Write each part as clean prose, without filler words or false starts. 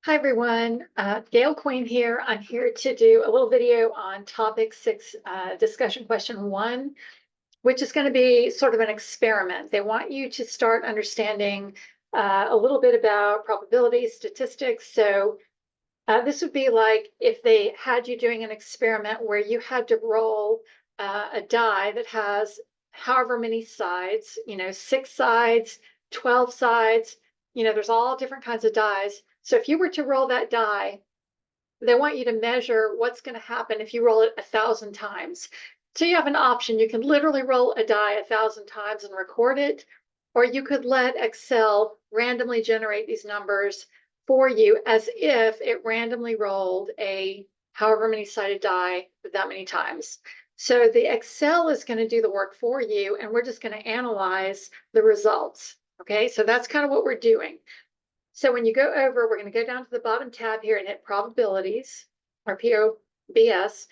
Hi everyone, Gail Queen here. I'm here to do a little video on topic 6, discussion question 1, which is going to be sort of an experiment. They want you to start understanding a little bit about probability statistics. So this would be like if they had you doing an experiment where you had to roll a die that has however many sides, 6 sides, 12 sides, there's all different kinds of dies. So if you were to roll that die, they want you to measure what's going to happen if you roll it 1,000 times. So you have an option. You can literally roll a die 1,000 times and record it, or you could let Excel randomly generate these numbers for you as if it randomly rolled a however many sided die that many times. So the Excel is going to do the work for you, and we're just going to analyze the results. Okay, so that's kind of what we're doing. So when you go over, we're going to go down to the bottom tab here and hit Probabilities, or POBS.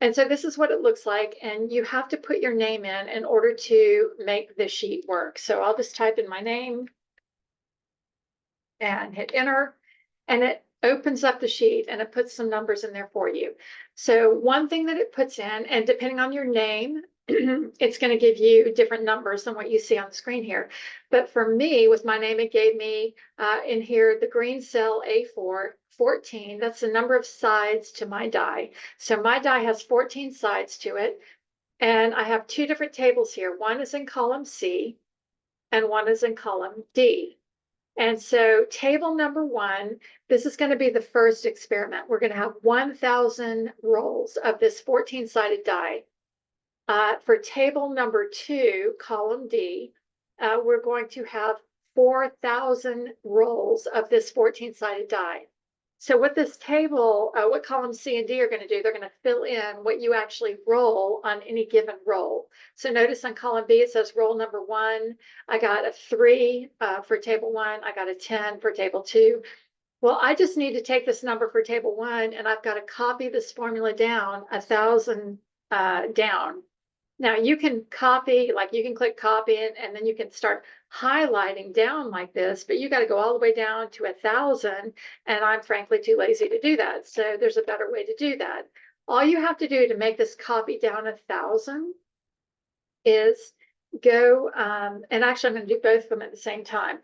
And so this is what it looks like, and you have to put your name in order to make the sheet work. So I'll just type in my name and hit Enter, and it opens up the sheet and it puts some numbers in there for you. So one thing that it puts in, and depending on your name, it's going to give you different numbers than what you see on the screen here. But for me, with my name, it gave me in here the green cell A4, 14. That's the number of sides to my die. So my die has 14 sides to it. And I have 2 different tables here. One is in column C and one is in column D. And so table number 1, this is going to be the first experiment. We're going to have 1,000 rolls of this 14-sided die. For table number 2, column D, we're going to have 4,000 rolls of this 14-sided die. So what this table, what column C and D are going to do, they're going to fill in what you actually roll on any given roll. So notice on column B, it says roll number 1. I got a 3 for table 1. I got a 10 for table 2. Well, I just need to take this number for table 1, and I've got to copy this formula down 1,000 down. Now you can copy, like you can click copy and then you can start highlighting down like this, but you got to go all the way down to 1,000, and I'm frankly too lazy to do that. So there's a better way to do that. All you have to do to make this copy down 1,000 is go, and actually I'm going to do both of them at the same time.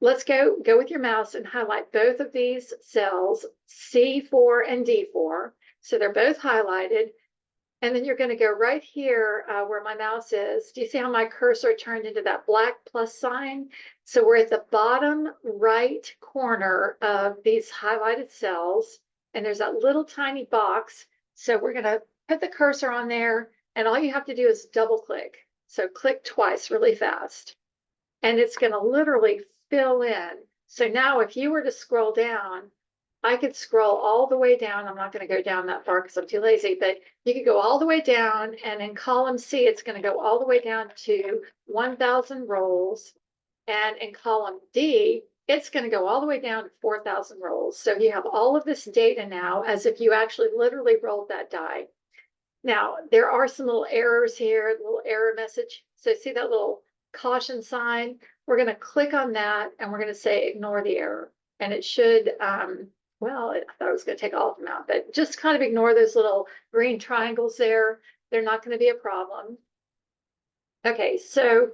Let's go with your mouse and highlight both of these cells, C4 and D4. So they're both highlighted. And then you're going to go right here where my mouse is. Do you see how my cursor turned into that black plus sign? So we're at the bottom right corner of these highlighted cells, and there's that little tiny box. So we're going to put the cursor on there, and all you have to do is double click. So click twice really fast, and it's going to literally fill in. So now if you were to scroll down, I could scroll all the way down. I'm not going to go down that far because I'm too lazy, but you could go all the way down, and in column C, it's going to go all the way down to 1,000 rolls. And in column D, it's going to go all the way down to 4,000 rolls. So you have all of this data now as if you actually literally rolled that die. Now, there are some little errors here, a little error message. So see that little caution sign? We're going to click on that, and we're going to say ignore the error. And it should, well, I thought I was going to take all of them out, but just kind of ignore those little green triangles there. They're not going to be a problem. Okay, so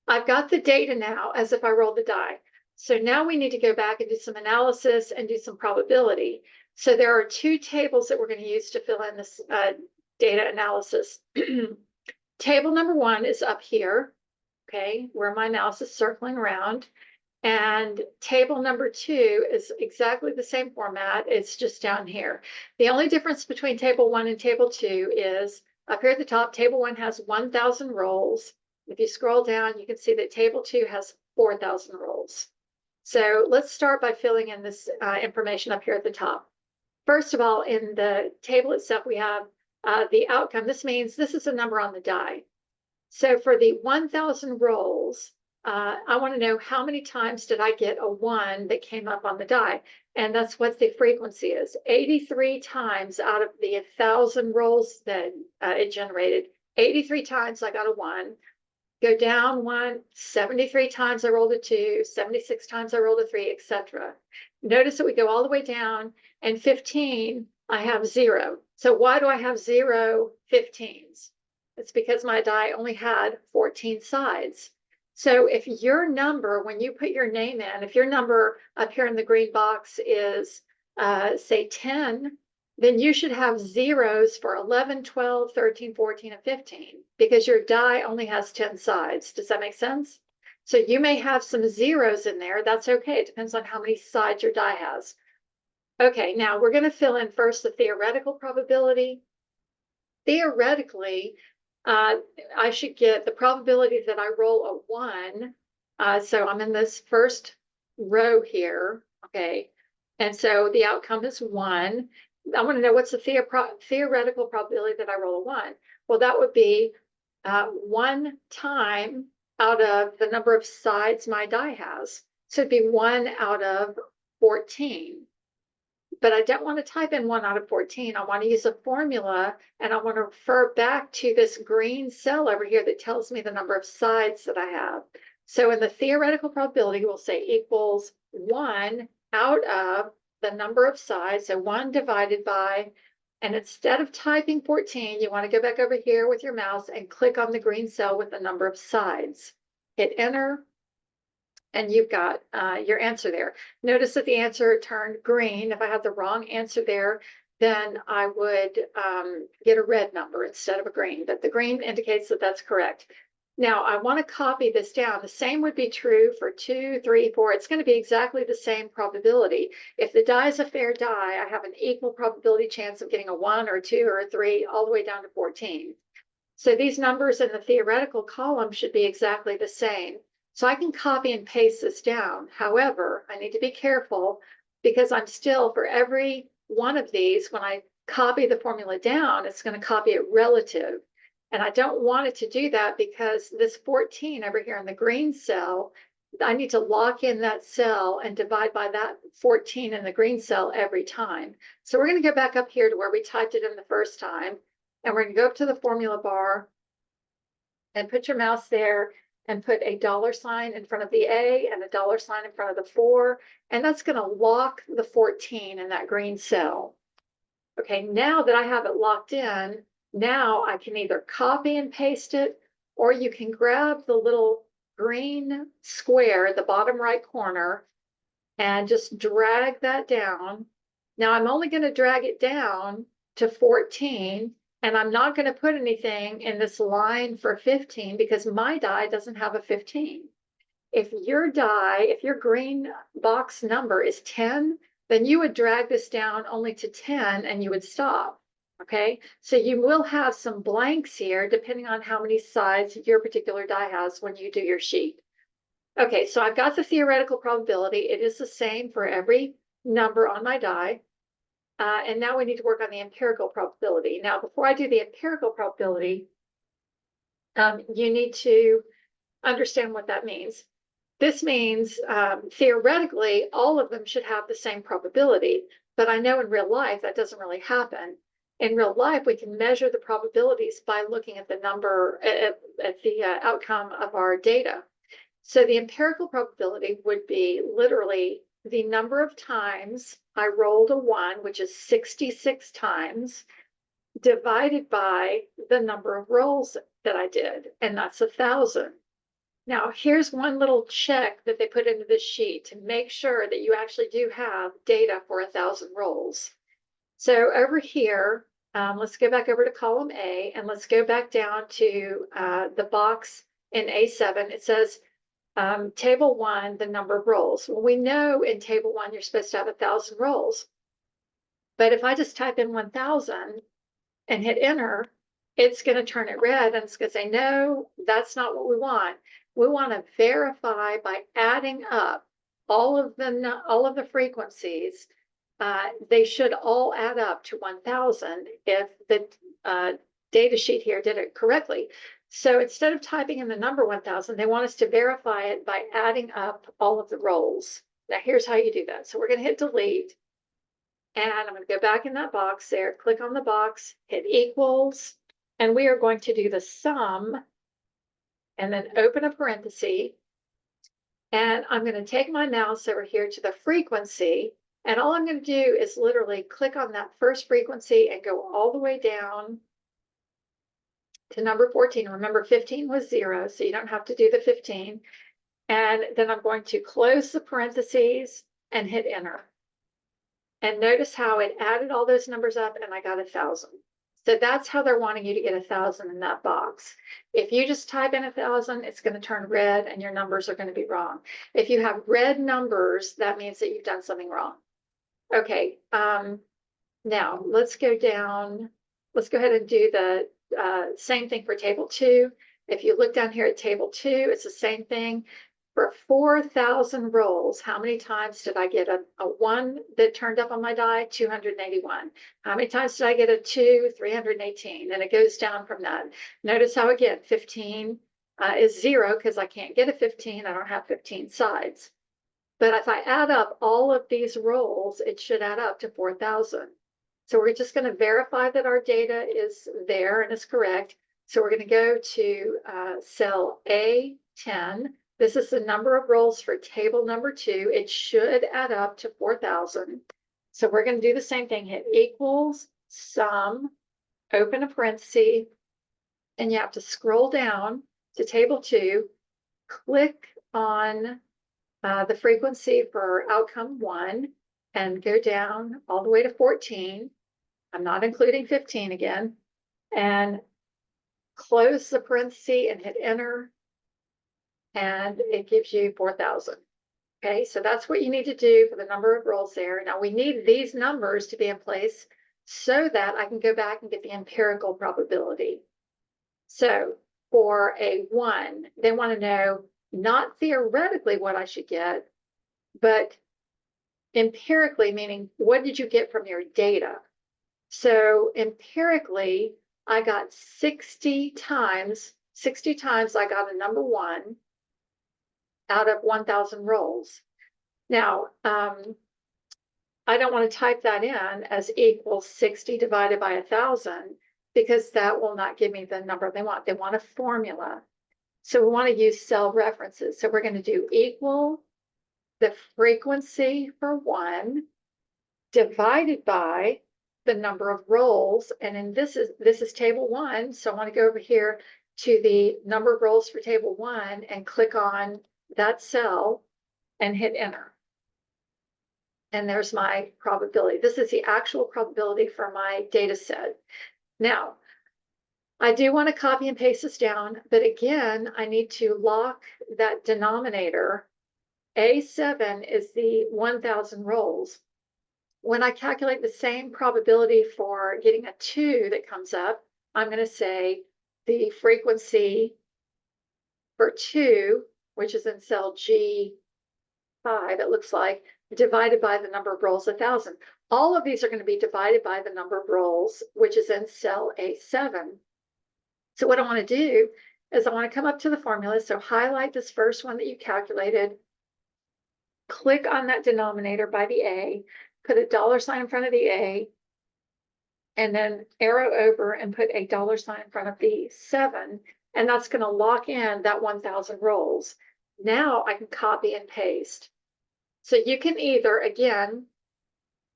I've got the data now as if I rolled the die. So now we need to go back and do some analysis and do some probability. So there are 2 tables that we're going to use to fill in this data analysis. Table number 1 is up here, okay, where my mouse is circling around. And table number 2 is exactly the same format. It's just down here. The only difference between table 1 and table 2 is up here at the top, table 1 has 1,000 rolls. If you scroll down, you can see that table 2 has 4,000 rolls. So let's start by filling in this information up here at the top. First of all, in the table itself, we have the outcome. This means this is a number on the die. So for the 1,000 rolls, I want to know how many times did I get a 1 that came up on the die, and that's what the frequency is. 83 times out of the 1,000 rolls that it generated, 83 times I got a 1. go down 1, 73 times I rolled a 2, 76 times I rolled a 3, etc. Notice that we go all the way down, and 15, I have 0. So why do I have 0 15s? It's because my die only had 14 sides. So if your number, when you put your name in, if your number up here in the green box is, say 10, then you should have zeros for 11, 12, 13, 14, and 15, because your die only has 10 sides. Does that make sense? So you may have some zeros in there. That's okay. It depends on how many sides your die has. Okay, now we're going to fill in first the theoretical probability. Theoretically, I should get the probability that I roll a 1. So I'm in this first row here, okay? And so the outcome is 1. I want to know what's the theoretical probability that I roll a 1. Well, that would be 1 time out of the number of sides my die has. So it'd be 1 out of 14. But I don't want to type in 1 out of 14. I want to use a formula, and I want to refer back to this green cell over here that tells me the number of sides that I have. So in the theoretical probability, we'll say equals 1 out of the number of sides, so 1 divided by, and instead of typing 14, you want to go back over here with your mouse and click on the green cell with the number of sides. Hit enter, and you've got your answer there. Notice that the answer turned green. If I had the wrong answer there, then I would get a red number instead of a green, but the green indicates that that's correct. Now I want to copy this down. The same would be true for 2, 3, 4. It's going to be exactly the same probability. If the die is a fair die, I have an equal probability chance of getting a 1 or 2 or a 3 all the way down to 14. So these numbers in the theoretical column should be exactly the same. So I can copy and paste this down. However, I need to be careful, because I'm still, for every one of these, when I copy the formula down, it's going to copy it relative. And I don't want it to do that, because this 14 over here in the green cell, I need to lock in that cell and divide by that 14 in the green cell every time. So we're going to go back up here to where we typed it in the first time. And we're going to go up to the formula bar and put your mouse there and put a $sign in front of the A and a $sign in front of the 4. And that's going to lock the 14 in that green cell. Okay, now that I have it locked in, now I can either copy and paste it, or you can grab the little green square at the bottom right corner and just drag that down. Now I'm only going to drag it down to 14. And I'm not going to put anything in this line for 15, because my die doesn't have a 15. If your green box number is 10, then you would drag this down only to 10 and you would stop. Okay, so you will have some blanks here depending on how many sides your particular die has when you do your sheet. Okay, so I've got the theoretical probability. It is the same for every number on my die. And now we need to work on the empirical probability. Now, before I do the empirical probability, you need to understand what that means. This means, theoretically, all of them should have the same probability, but I know in real life that doesn't really happen. In real life, we can measure the probabilities by looking at the number, at the outcome of our data. So the empirical probability would be literally the number of times I rolled a 1, which is 66 times, divided by the number of rolls that I did, and that's 1,000. Now, here's one little check that they put into this sheet to make sure that you actually do have data for 1,000 rolls. So over here, let's go back over to column A, and let's go back down to the box in A7. It says, table 1, the number of rolls. Well, we know in table 1 you're supposed to have 1,000 rolls. But if I just type in 1,000 and hit enter, it's going to turn it red, and it's going to say, no, that's not what we want. We want to verify by adding up all of the frequencies. They should all add up to 1,000 if the data sheet here did it correctly. So instead of typing in the number 1,000, they want us to verify it by adding up all of the rolls. Now here's how you do that. So we're going to hit delete, and I'm going to go back in that box there, click on the box, hit equals, and we are going to do the sum. and then open a parenthesis. And I'm going to take my mouse over here to the frequency. And all I'm going to do is literally click on that first frequency and go all the way down to number 14. Remember, 15 was 0, so you don't have to do the 15. And then I'm going to close the parentheses and hit enter. And notice how it added all those numbers up and I got 1,000. So that's how they're wanting you to get 1,000 in that box. If you just type in 1,000, it's going to turn red and your numbers are going to be wrong. If you have red numbers, that means that you've done something wrong. Okay, now let's go down. Let's go ahead and do the same thing for table 2. If you look down here at table 2, it's the same thing. For 4,000 rolls, how many times did I get a 1 that turned up on my die? 281. How many times did I get a 2? 318. And it goes down from that. Notice how, again, 15 is 0 because I can't get a 15. I don't have 15 sides. But if I add up all of these rolls, it should add up to 4,000. So we're just going to verify that our data is there and is correct. So we're going to go to cell A10. This is the number of rolls for table number 2. It should add up to 4,000. So we're going to do the same thing. Hit equals sum, open a parenthesis, and you have to scroll down to table 2, click on the frequency for outcome 1, and go down all the way to 14. I'm not including 15 again. And close the parenthesis and hit enter. And it gives you 4,000. Okay, so that's what you need to do for the number of rolls there. Now we need these numbers to be in place so that I can go back and get the empirical probability. So for a 1, they want to know not theoretically what I should get, but empirically, meaning what did you get from your data? So empirically, I got 60 times I got a number 1 out of 1,000 rolls. Now, I don't want to type that in as equals 60 divided by 1,000 because that will not give me the number they want. They want a formula. So we want to use cell references. So we're going to do equal the frequency for 1 divided by the number of rolls. And then this is table 1. So I want to go over here to the number of rolls for table 1 and click on that cell and hit enter. And there's my probability. This is the actual probability for my data set. Now, I do want to copy and paste this down, but again, I need to lock that denominator. A7 is the 1,000 rolls. When I calculate the same probability for getting a 2 that comes up, I'm going to say the frequency for 2, which is in cell G5, it looks like, divided by the number of rolls, 1,000. All of these are going to be divided by the number of rolls, which is in cell A7. So what I want to do is I want to come up to the formula. So highlight this first one that you calculated, click on that denominator by the A, put a $ in front of the A, and then arrow over and put a $ in front of the 7. And that's going to lock in that 1,000 rolls. Now I can copy and paste. So you can either, again,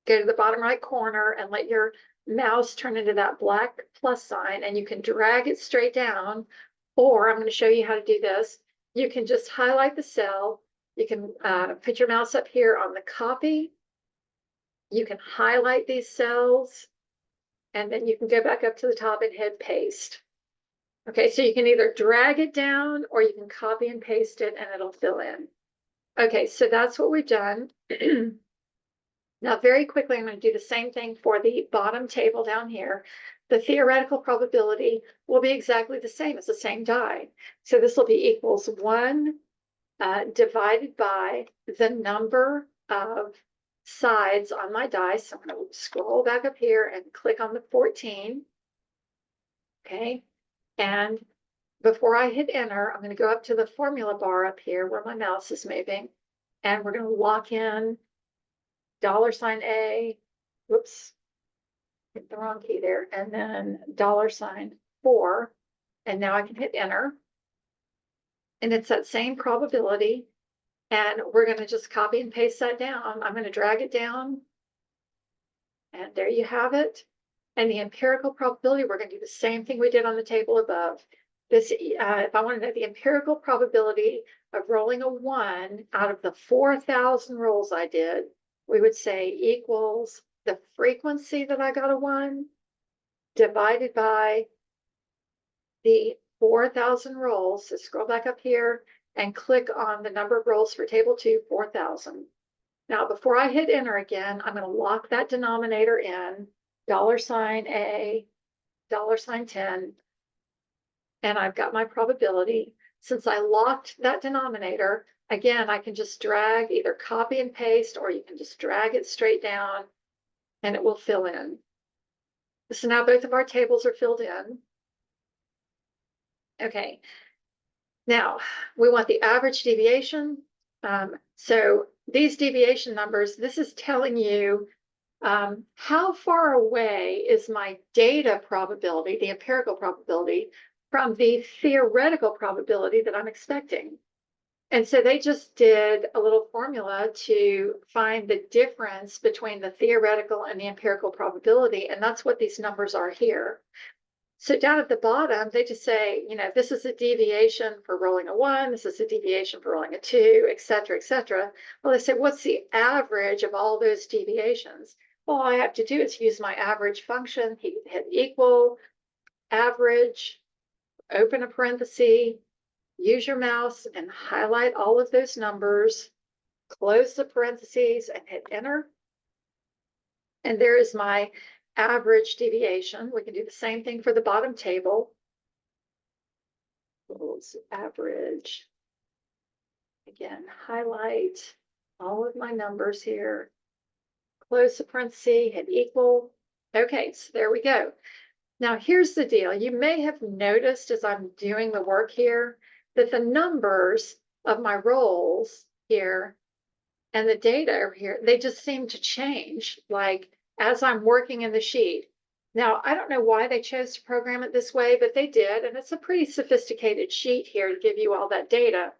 go to the bottom right corner and let your mouse turn into that black plus sign, and you can drag it straight down. Or I'm going to show you how to do this. You can just highlight the cell. You can put your mouse up here on the copy. You can highlight these cells, and then you can go back up to the top and hit paste. Okay, so you can either drag it down or you can copy and paste it and it'll fill in. Okay, so that's what we've done. Now, very quickly, I'm going to do the same thing for the bottom table down here. The theoretical probability will be exactly the same. It's the same die. So this will be equals 1 divided by the number of sides on my die. So I'm going to scroll back up here and click on the 14. Okay, and before I hit enter, I'm going to go up to the formula bar up here where my mouse is moving, and we're going to lock in $A, whoops, hit the wrong key there, and then $4, and now I can hit enter. and it's that same probability. And we're going to just copy and paste that down. I'm going to drag it down. And there you have it. And the empirical probability, we're going to do the same thing we did on the table above. This, if I want to know the empirical probability of rolling a 1 out of the 4,000 rolls I did, we would say equals the frequency that I got a 1 divided by the 4,000 rolls. So scroll back up here and click on the number of rolls for table 2, 4,000. Now, before I hit enter again, I'm going to lock that denominator in, $A, $10, and I've got my probability. Since I locked that denominator, again, I can just drag, either copy and paste, or you can just drag it straight down and it will fill in. So now both of our tables are filled in. Okay, now we want the average deviation. So these deviation numbers, this is telling you how far away is my data probability, the empirical probability, from the theoretical probability that I'm expecting. And so they just did a little formula to find the difference between the theoretical and the empirical probability, and that's what these numbers are here. So down at the bottom, they just say, you know, this is a deviation for rolling a 1, this is a deviation for rolling a 2, et cetera, et cetera. Well, they say, what's the average of all those deviations? Well, all I have to do is use my average function, hit equal, average, open a parenthesis, use your mouse and highlight all of those numbers, close the parentheses and hit enter. And there is my average deviation. We can do the same thing for the bottom table. Average. Again, highlight all of my numbers here. Close the parenthesis, hit equal. Okay, so there we go. Now here's the deal. You may have noticed as I'm doing the work here that the numbers of my rolls here and the data over here, they just seem to change, like as I'm working in the sheet. Now, I don't know why they chose to program it this way, but they did, and it's a pretty sophisticated sheet here to give you all that data.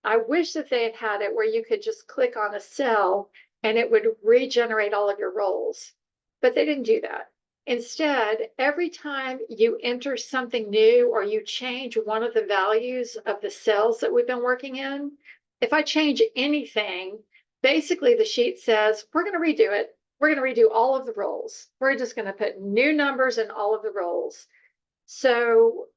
I wish that they had had it where you could just click on a cell and it would regenerate all of your rolls, but they didn't do that. Instead, every time you enter something new or you change one of the values of the cells that we've been working in, if I change anything, basically the sheet says, we're going to redo it. We're going to redo all of the rolls. We're just going to put new numbers in all of the rolls. So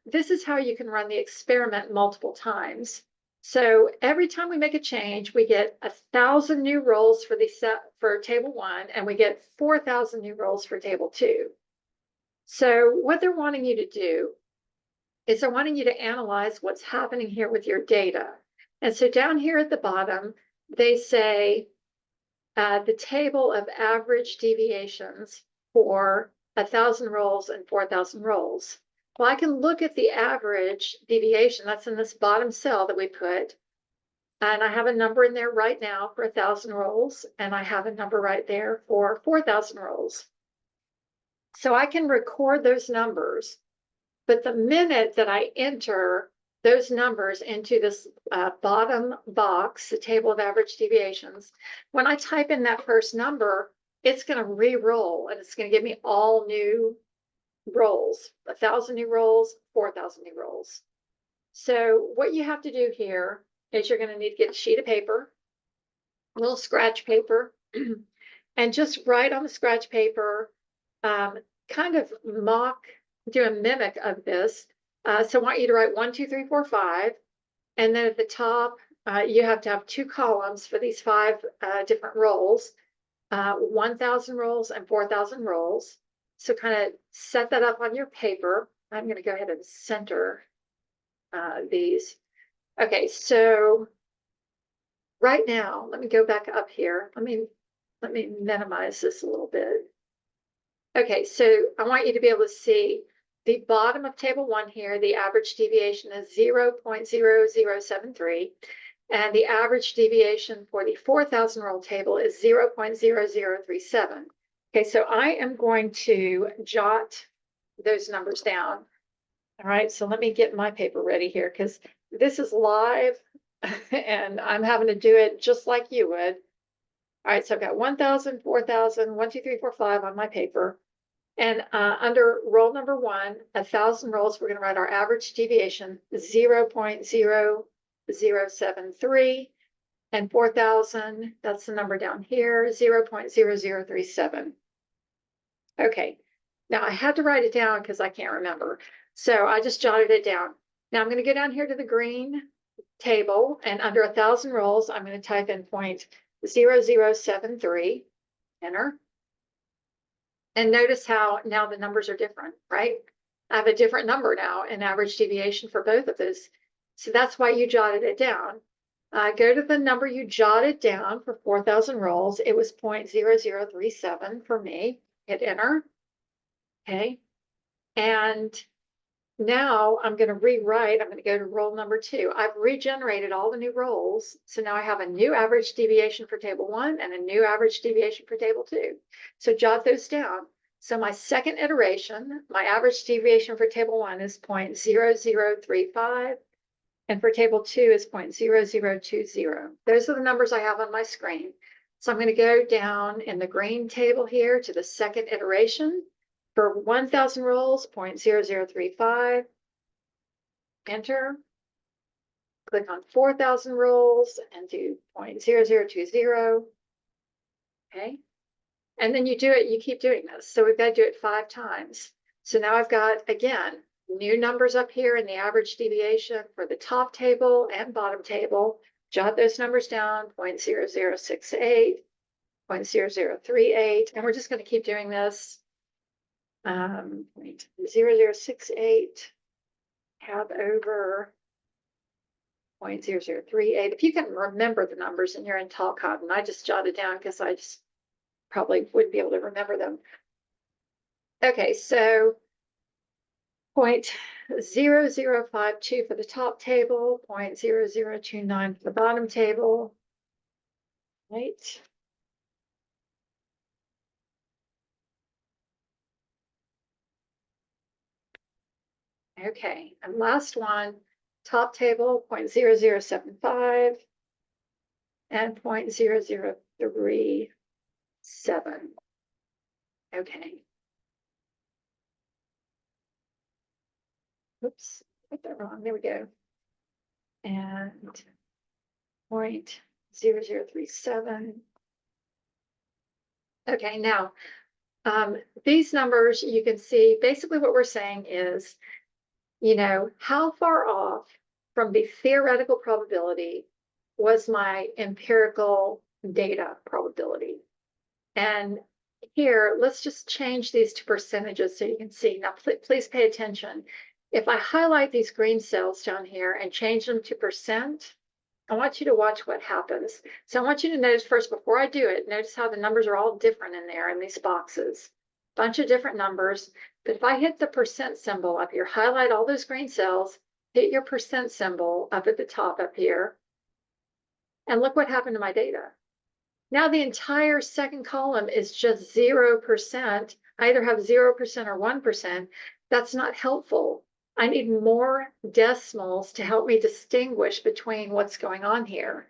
this is how you can run the experiment multiple times. So every time we make a change, we get 1,000 new rolls for the set for table 1, and we get 4,000 new rolls for table 2. So what they're wanting you to do is they're wanting you to analyze what's happening here with your data. And so down here at the bottom, they say the table of average deviations for 1,000 rolls and 4,000 rolls. Well, I can look at the average deviation that's in this bottom cell that we put, and I have a number in there right now for 1,000 rolls, and I have a number right there for 4,000 rolls. So I can record those numbers, but the minute that I enter those numbers into this bottom box, the table of average deviations, when I type in that first number, it's going to re-roll, and it's going to give me all new rolls, 1,000 new rolls, 4,000 new rolls. So what you have to do here is you're going to need to get a sheet of paper, a little scratch paper, and just write on the scratch paper, kind of do a mimic of this. So I want you to write 1, 2, 3, 4, 5, and then at the top, you have to have 2 columns for these 5 different rolls, 1,000 rolls and 4,000 rolls. So kind of set that up on your paper. I'm going to go ahead and center these. Okay, so right now, let me go back up here. Let me minimize this a little bit. Okay, so I want you to be able to see the bottom of table 1 here. The average deviation is 0.0073, and the average deviation for the 4,000 roll table is 0.0037. Okay, so I am going to jot those numbers down. All right, so let me get my paper ready here because this is live and I'm having to do it just like you would. All right, so I've got 1,000, 4,000, 1, 2, 3, 4, 5 on my paper. And under roll number 1, 1,000 rolls, we're going to write our average deviation 0.0073, and 4,000, that's the number down here, 0.0037. Okay, now I had to write it down because I can't remember. So I just jotted it down. Now I'm going to go down here to the green table, and under 1,000 rolls, I'm going to type in 0.0073, enter. And notice how now the numbers are different, right? I have a different number now in average deviation for both of those. So that's why you jotted it down. Go to the number you jotted down for 4,000 rolls. It was 0.0037 for me. Hit enter. Okay. And now I'm going to rewrite. I'm going to go to roll number 2. I've regenerated all the new rolls. So now I have a new average deviation for table 1 and a new average deviation for table 2. So jot those down. So my second iteration, my average deviation for table 1 is 0.0035. And for table 2 is 0.0020. Those are the numbers I have on my screen. So I'm going to go down in the green table here to the second iteration. For 1,000 rolls, 0.0035, enter. Click on 4,000 rolls and do 0.0020. Okay. And then you do it, you keep doing this. So we've got to do it 5 times. So now I've got, again, new numbers up here in the average deviation for the top table and bottom table. Jot those numbers down, 0.0068, 0.0038, and we're just going to keep doing this. 0.0068, tab over 0.0038. If you can remember the numbers and you're in Talk Cotton, I just jotted down because I just probably wouldn't be able to remember them. Okay, so 0.0052 for the top table, 0.0029 for the bottom table. Right. Okay, and last one, top table, 0.0075 and 0.0037. Okay. Oops, put that wrong. There we go. And 0.0037. Okay, now these numbers you can see basically what we're saying is, you know, how far off from the theoretical probability was my empirical data probability? And here, let's just change these to percentages so you can see. Now, please pay attention. If I highlight these green cells down here and change them to percent, I want you to watch what happens. So I want you to notice first, before I do it, notice how the numbers are all different in there in these boxes. Bunch of different numbers. But if I hit the percent symbol up here, highlight all those green cells, hit your percent symbol up at the top up here, and look what happened to my data. Now the entire second column is just 0%. I either have 0% or 1%. That's not helpful. I need more decimals to help me distinguish between what's going on here.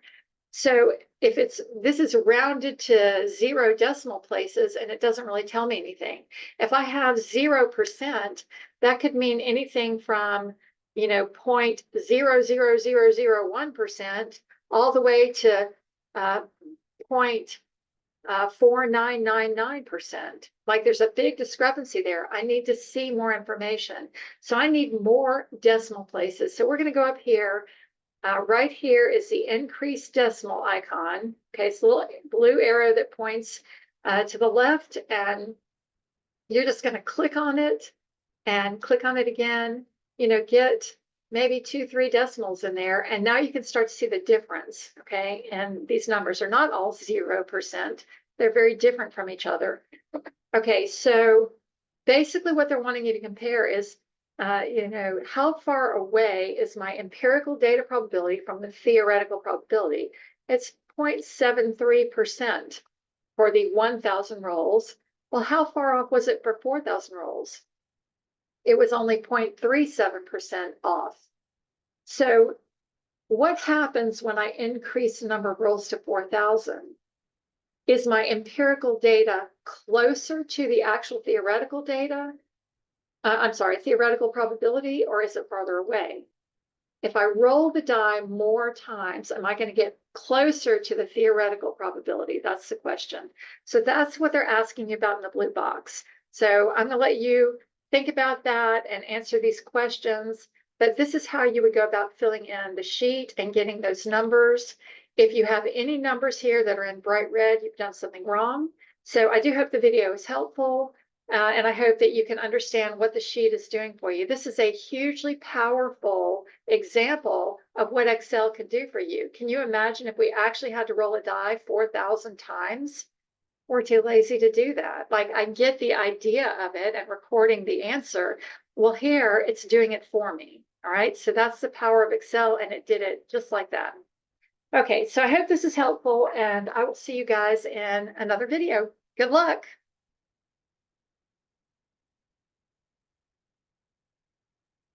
So if this is rounded to 0 decimal places and it doesn't really tell me anything. If I have 0%, that could mean anything from, you know, 0.00001% all the way to 0.4999%. Like there's a big discrepancy there. I need to see more information. So I need more decimal places. So we're going to go up here. Right here is the increased decimal icon. Okay, it's a little blue arrow that points to the left, and you're just going to click on it and click on it again. You know, get maybe 2, 3 decimals in there, and now you can start to see the difference. Okay, and these numbers are not all 0%. They're very different from each other. Okay, so basically what they're wanting you to compare is, you know, how far away is my empirical data probability from the theoretical probability? It's 0.73% for the 1,000 rolls. Well, how far off was it for 4,000 rolls? it was only 0.37% off. So what happens when I increase the number of rolls to 4,000? Is my empirical data closer to the actual theoretical data? Theoretical probability, or is it farther away? If I roll the die more times, am I going to get closer to the theoretical probability? That's the question. So that's what they're asking you about in the blue box. So I'm going to let you think about that and answer these questions. But this is how you would go about filling in the sheet and getting those numbers. If you have any numbers here that are in bright red, you've done something wrong. So I do hope the video is helpful. And I hope that you can understand what the sheet is doing for you. This is a hugely powerful example of what Excel can do for you. Can you imagine if we actually had to roll a die 4,000 times? We're too lazy to do that. Like, I get the idea of it and recording the answer. Well, here it's doing it for me. All right, so that's the power of Excel, and it did it just like that. Okay, so I hope this is helpful, and I will see you guys in another video. Good luck.